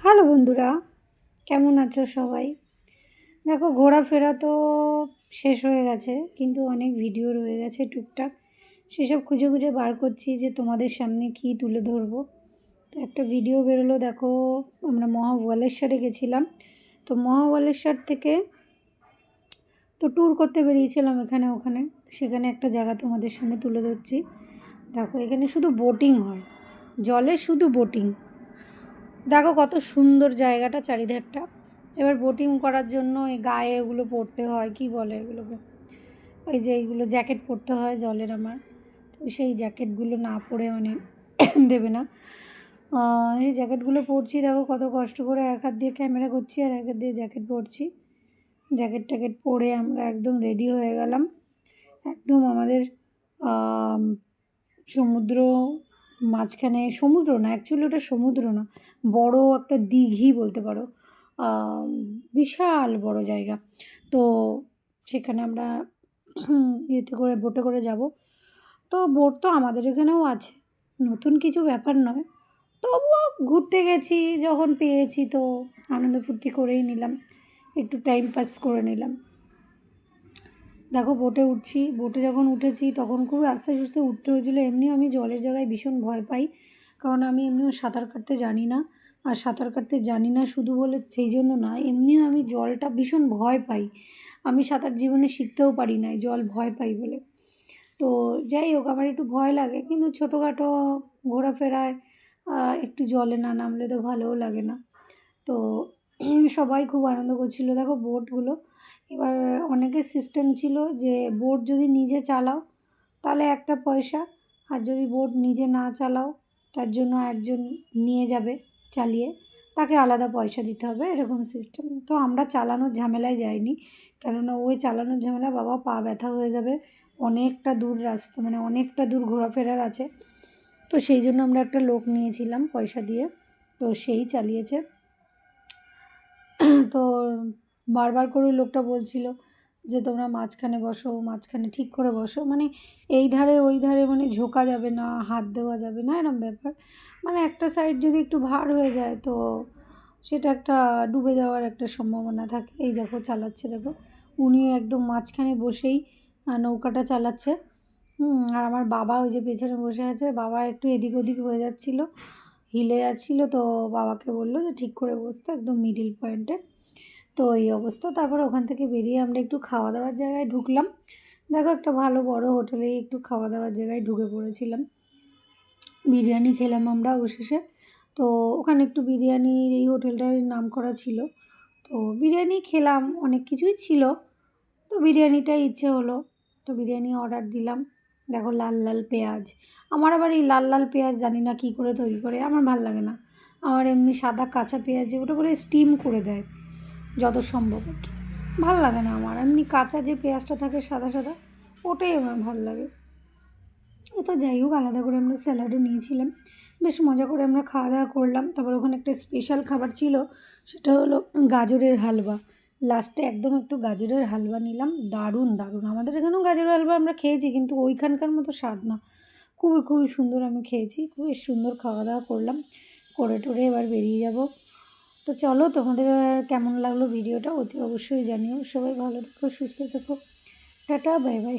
Hello বন্ধুরা, কেমন আছো সবাই? দেখো, ঘোরাফেরা তো শেষ হয়ে গেছে, কিন্তু অনেক ভিডিও রয়ে গেছে টুকটাক। সেসব খুঁজে খুঁজে বার করছি যে তোমাদের সামনে কি তুলে ধরবো। তো একটা ভিডিও বেরোলো, দেখো আমরা মহাবলেশ্বরে গেছিলাম। তো মহাবলেশ্বর থেকে তো ট্যুর করতে বেরিয়েছিলাম এখানে ওখানে। সেখানে একটা জায়গা তোমাদের সামনে তুলে ধরছি। দেখো, এখানে শুধু বোটিং হয়, জলে শুধু বোটিং। দেখো কত সুন্দর জায়গাটা, চারিধারটা। এবার বোটিং করার জন্য এই গায়ে এগুলো পরতে হয়, কি বলে এগুলোকে, ওই যে এইগুলো জ্যাকেট পরতে হয় জলের আমার। তো সেই জ্যাকেটগুলো না পরে মানে দেবে না। এই জ্যাকেটগুলো পরছি, দেখো কত কষ্ট করে এক হাত দিয়ে ক্যামেরা করছি আর এক হাত দিয়ে জ্যাকেট পরছি। জ্যাকেট ট্যাকেট পরে আমরা একদম রেডি হয়ে গেলাম। একদম আমাদের সমুদ্র মাঝখানে, সমুদ্র না অ্যাকচুয়ালি, ওটা সমুদ্র না, বড় একটা দিঘি বলতে পারো। বিশাল বড় জায়গা। তো সেখানে আমরা ইয়েতে করে, বোটে করে যাব। তো বোট তো আমাদের এখানেও আছে, নতুন কিছু ব্যাপার নয়। তবুও ঘুরতে গেছি যখন পেয়েছি তো আনন্দ ফুর্তি করেই নিলাম, একটু টাইম পাস করে নিলাম। দেখো বোটে উঠছি, বোটে যখন উঠেছি তখন খুবই আস্তে সুস্তে উঠতে হয়েছিলো। এমনিও আমি জলের জায়গায় ভীষণ ভয় পাই, কারণ আমি এমনিও সাঁতার কাটতে জানি না। আর সাঁতার কাটতে জানি না শুধু বলে সেই জন্য না, এমনিও আমি জলটা ভীষণ ভয় পাই। আমি সাঁতার জীবনে শিখতেও পারি না, জল ভয় পাই বলে। তো যাই হোক, আমার একটু ভয় লাগে, কিন্তু ছোটোখাটো ঘোরাফেরায় একটু জলে না নামলে তো ভালোও লাগে না। তো সবাই খুব আনন্দ করছিলো। দেখো বোটগুলো, এবার অনেকের সিস্টেম ছিল যে বোট যদি নিজে চালাও তাহলে একটা পয়সা, আর যদি বোট নিজে না চালাও তার জন্য একজন নিয়ে যাবে চালিয়ে, তাকে আলাদা পয়সা দিতে হবে, এরকম সিস্টেম। তো আমরা চালানোর ঝামেলায় যাইনি, কেননা ওই চালানোর ঝামেলা, বাবা পা ব্যথা হয়ে যাবে, অনেকটা দূর রাস্তা, মানে অনেকটা দূর ঘোরাফেরার আছে। তো সেই জন্য আমরা একটা লোক নিয়েছিলাম পয়সা দিয়ে, তো সেই চালিয়েছে। তো বারবার করে লোকটা বলছিল যে তোমরা মাঝখানে বসো, মাঝখানে ঠিক করে বসো, মানে এই ধারে ওই ধারে মানে ঝোঁকা যাবে না, হাত দেওয়া যাবে না, এরম ব্যাপার। মানে একটা সাইড যদি একটু ভার হয়ে যায় তো সেটা একটা ডুবে যাওয়ার একটা সম্ভাবনা থাকে। এই দেখো চালাচ্ছে, দেখো উনি একদম মাঝখানে বসেই নৌকাটা চালাচ্ছে। আর আমার বাবা ওই যে পেছনে বসে আছে, বাবা একটু এদিক ওদিক হয়ে যাচ্ছিলো, হিলে যাচ্ছিলো। তো বাবাকে বললো যে ঠিক করে বসতে একদম মিডিল পয়েন্টে। তো এই অবস্থা। তারপরে ওখান থেকে বেরিয়ে আমরা একটু খাওয়া দাওয়ার জায়গায় ঢুকলাম। দেখো একটা ভালো বড় হোটেলেই একটু খাওয়া দাওয়ার জায়গায় ঢুকে পড়েছিলাম। বিরিয়ানি খেলাম আমরা অবশেষে। তো ওখানে একটু বিরিয়ানির, এই হোটেলটার নাম করা ছিল, তো বিরিয়ানি খেলাম, অনেক কিছুই ছিল। তো বিরিয়ানিটাই ইচ্ছে হলো, তো বিরিয়ানি অর্ডার দিলাম। দেখো লাল লাল পেঁয়াজ, আমার আবার এই লাল লাল পেঁয়াজ জানি না কী করে তৈরি করে, আমার ভাল লাগে না। আমার এমনি সাদা কাঁচা পেঁয়াজে ওটা করে স্টিম করে দেয় যত সম্ভব আর কি, ভাল লাগে না আমার। এমনি কাঁচা যে পেঁয়াজটা থাকে সাদা সাদা, ওটাই আমার ভাল লাগে। তো যাই হোক, আলাদা করে আমরা স্যালাডও নিয়েছিলাম, বেশ মজা করে আমরা খাওয়া দাওয়া করলাম। তারপর ওখানে একটা স্পেশাল খাবার ছিল, সেটা হলো গাজরের হালুয়া। লাস্টে একদম একটু গাজরের হালুয়া নিলাম, দারুণ দারুণ। আমাদের এখানেও গাজরের হালুয়া আমরা খেয়েছি, কিন্তু ওইখানকার মতো স্বাদ না। খুবই খুবই সুন্দর আমি খেয়েছি, খুবই সুন্দর খাওয়া দাওয়া করলাম, করে টোরে এবার বেরিয়ে যাব। তো চলো, তোমাদের কেমন লাগলো ভিডিওটা অতি অবশ্যই জানিও। সবাই ভালো থেকো, সুস্থ থেকো, টাটা, বাই বাই।